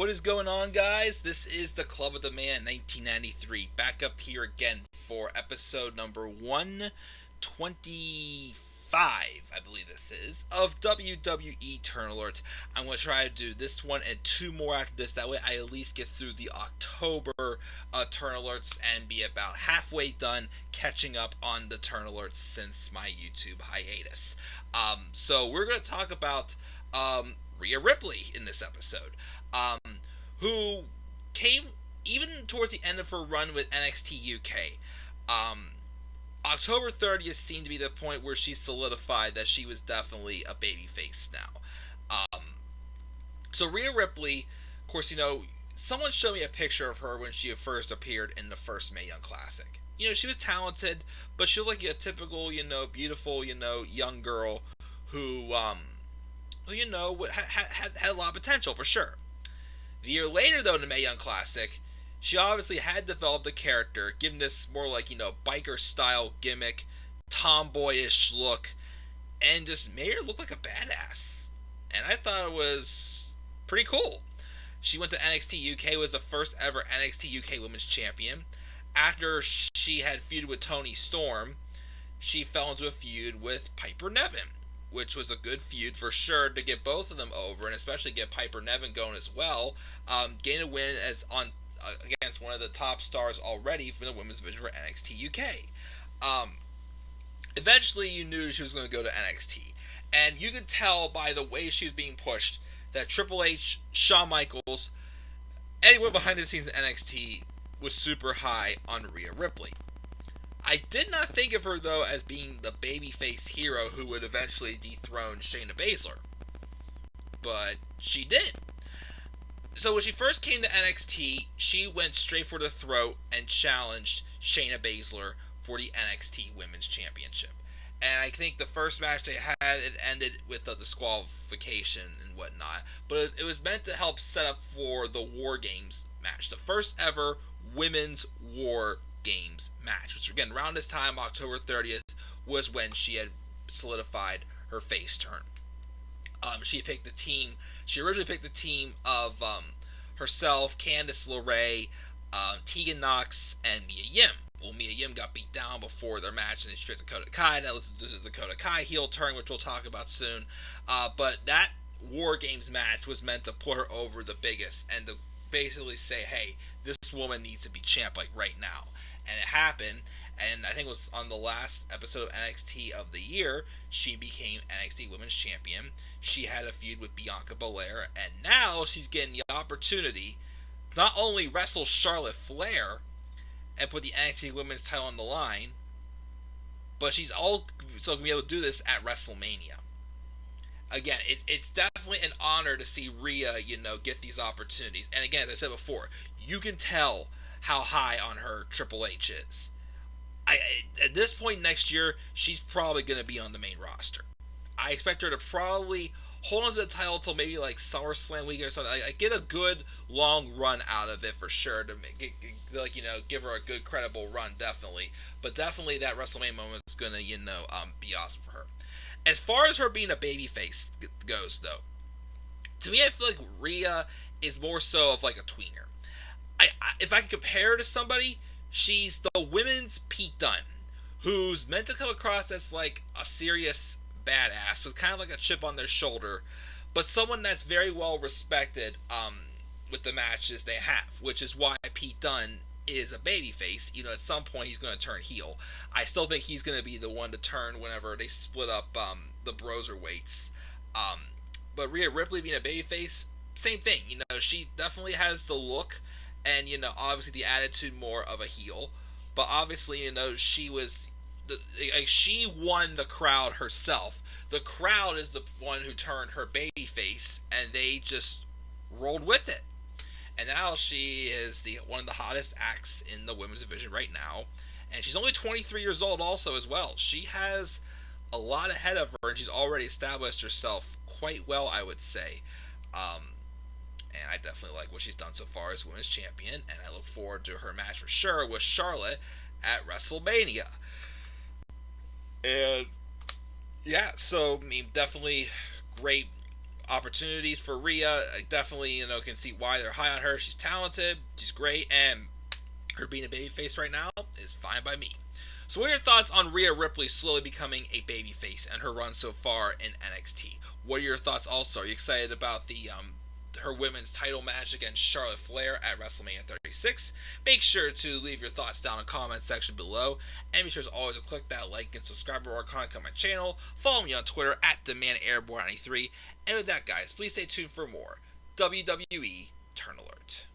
What is going on, guys? This is the Club of the Man 1993. Back up here again for episode number 125, I believe this is, of WWE Turn Alerts. I'm going to try to do this one and two more after this. That way I at least get through the October Turn Alerts and be about halfway done catching up on the Turn Alerts since my YouTube hiatus. So we're going to talk about Rhea Ripley in this episode. Who came even towards the end of her run with NXT UK. October 30th seemed to be the point where she solidified that she was definitely a babyface now. So Rhea Ripley, of course, someone showed me a picture of her when she first appeared in the first Mae Young Classic. She was talented, but she looked like a typical, beautiful, young girl who had a lot of potential for sure. The year later, though, in the Mae Young Classic, she obviously had developed a character, given this more like, biker-style gimmick, tomboyish look, and just made her look like a badass. And I thought it was pretty cool. She went to NXT UK, was the first ever NXT UK Women's Champion. After she had feuded with Toni Storm, she fell into a feud with Piper Niven, which was a good feud for sure to get both of them over, and especially get Piper Niven going as well. Gain a win against one of the top stars already for the women's division for NXT UK. Eventually, you knew she was going to go to NXT, and you could tell by the way she was being pushed that Triple H, Shawn Michaels, anyone behind the scenes in NXT was super high on Rhea Ripley. I did not think of her, though, as being the babyface hero who would eventually dethrone Shayna Baszler. But she did. So when she first came to NXT, she went straight for the throat and challenged Shayna Baszler for the NXT Women's Championship. And I think the first match they had, it ended with a disqualification and whatnot. But it was meant to help set up for the War Games match. The first ever Women's War Games match, which again around this time, October 30th, was when she had solidified her face turn. She originally picked the team of herself, Candice LeRae, Tegan Nox, and Mia Yim. Well, Mia Yim got beat down before their match, and then she picked Dakota Kai. That was the Dakota Kai heel turn, which we'll talk about soon. But that War Games match was meant to put her over the biggest and to basically say, hey, this woman needs to be champ right now. And it happened, and I think it was on the last episode of NXT of the year, she became NXT Women's Champion. She had a feud with Bianca Belair, and now she's getting the opportunity to not only wrestle Charlotte Flair and put the NXT Women's title on the line, but she's also going to be able to do this at WrestleMania. Again, it's definitely an honor to see Rhea, get these opportunities. And again, as I said before, you can tell how high on her Triple H is. At this point next year, she's probably going to be on the main roster. I expect her to probably hold on to the title until maybe like SummerSlam weekend or something. Get a good long run out of it for sure to give her a good credible run, definitely. But definitely that WrestleMania moment is going to be awesome for her. As far as her being a babyface goes, though, to me I feel like Rhea is more so of like a tweener. If I could compare her to somebody, she's the women's Pete Dunne, who's meant to come across as like a serious badass with kind of like a chip on their shoulder, but someone that's very well respected with the matches they have, which is why Pete Dunne is a babyface. At some point he's going to turn heel. I still think he's going to be the one to turn whenever they split up the Broserweights. But Rhea Ripley being a babyface, same thing. She definitely has the look and, obviously the attitude more of a heel. But obviously, she won the crowd herself. The crowd is the one who turned her babyface, and they just rolled with it. And now she is one of the hottest acts in the women's division right now. And she's only 23 years old also as well. She has a lot ahead of her, and she's already established herself quite well, I would say. And I definitely like what she's done so far as women's champion, and I look forward to her match for sure with Charlotte at WrestleMania. And yeah, so definitely great opportunities for Rhea. I definitely, can see why they're high on her. She's talented, she's great, and her being a babyface right now is fine by me. So what are your thoughts on Rhea Ripley slowly becoming a babyface and her run so far in NXT? What are your thoughts also? Are you excited about her women's title match against Charlotte Flair at WrestleMania 36? Make sure to leave your thoughts down in the comment section below. And be sure as always to click that like and subscribe to our content on my channel. Follow me on Twitter at DemandAirborne93. And with that, guys, please stay tuned for more WWE Turn Alert.